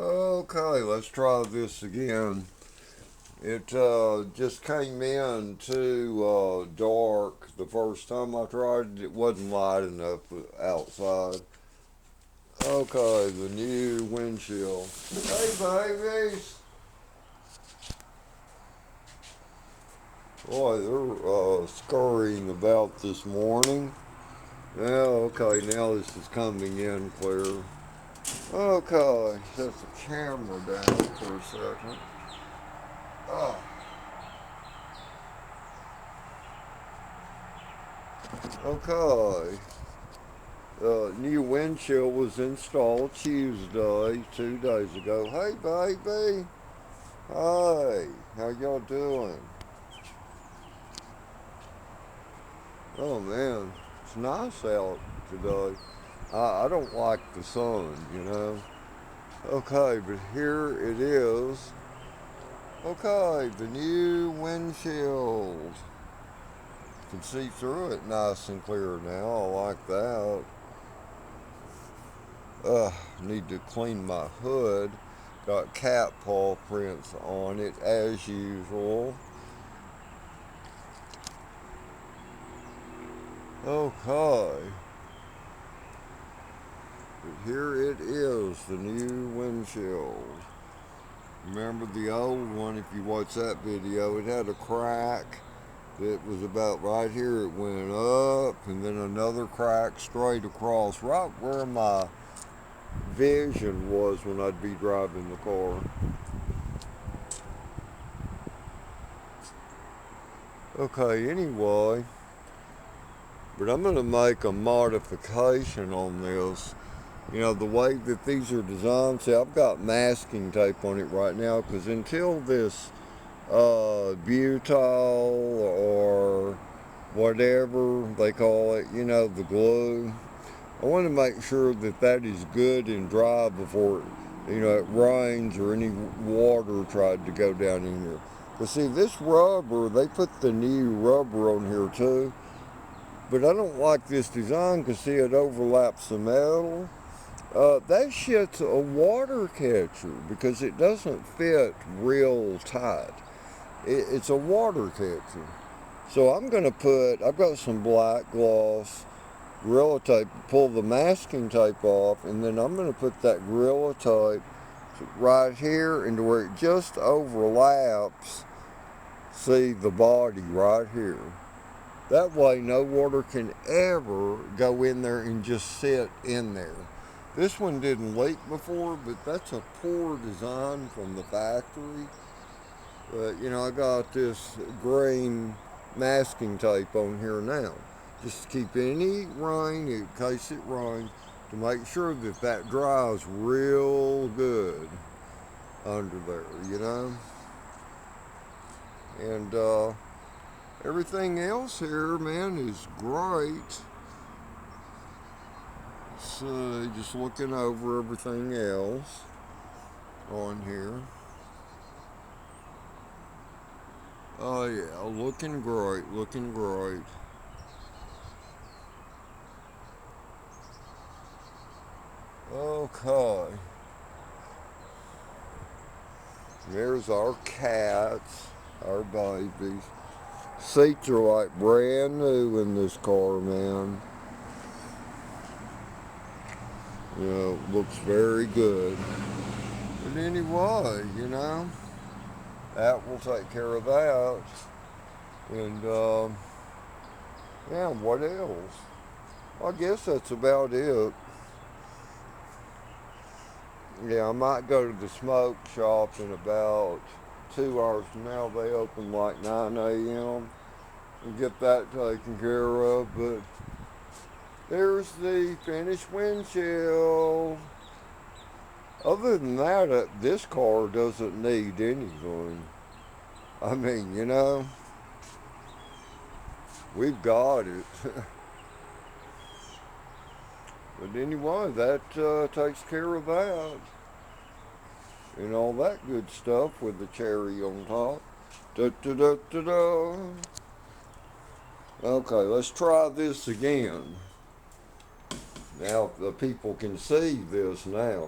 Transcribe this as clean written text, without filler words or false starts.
Okay, let's try this again. It just came in too dark the first time I tried it. It wasn't light enough outside. Okay, the new windshield. Hey, babies! Boy, they're scurrying about this morning. Yeah, okay, now this is coming in clear. Okay, set the camera down for a second. Oh. Okay. New windshield was installed Tuesday, 2 days ago. Hey, baby. Hey, how y'all doing? Oh, man, it's nice out today. I don't like the sun, you know. Okay, but here it is. Okay, the new windshield. You can see through it nice and clear now. I like that. Need to clean my hood. Got cat paw prints on it as usual. Okay. But here it is, the new windshield. Remember the old one, if you watch that video, it had a crack that was about right here. It went up and then another crack straight across right where my vision was when I'd be driving the car. Okay, anyway, but I'm going to make a modification on this. You know, the way that these are designed, see, I've got masking tape on it right now because until this butyl or whatever they call it, you know, the glue, I want to make sure that that is good and dry before, you know, it rains or any water tried to go down in here. But see, this rubber, they put the new rubber on here too. But I don't like this design because, see, it overlaps the metal. That shit's a water catcher because it doesn't fit real tight. It's a water catcher. So I'm going to I've got some black gloss Gorilla Tape, pull the masking tape off, and then I'm going to put that Gorilla Tape right here into where it just overlaps, see, the body right here. That way no water can ever go in there and just sit in there. This one didn't leak before, but that's a poor design from the factory. But, you know, I got this green masking tape on here now. Just to keep any rain, in case it rains, to make sure that that dries real good under there, you know. And everything else here, man, is great. So, just looking over everything else on here. Oh yeah, looking great, looking great. Okay. There's our cats, our babies. Seats are like brand new in this car, man. You know, looks very good. But anyway, you know, that will take care of that. And, yeah, what else? I guess that's about it. Yeah, I might go to the smoke shop in about 2 hours from now. They open like 9 a.m. and get that taken care of. But there's the finished windshield. Other than that, this car doesn't need anything. I mean, you know, we've got it. But anyway, that takes care of that. And all that good stuff with the cherry on top. Da, da, da, da, da. Okay, let's try this again. Now the people can see this now.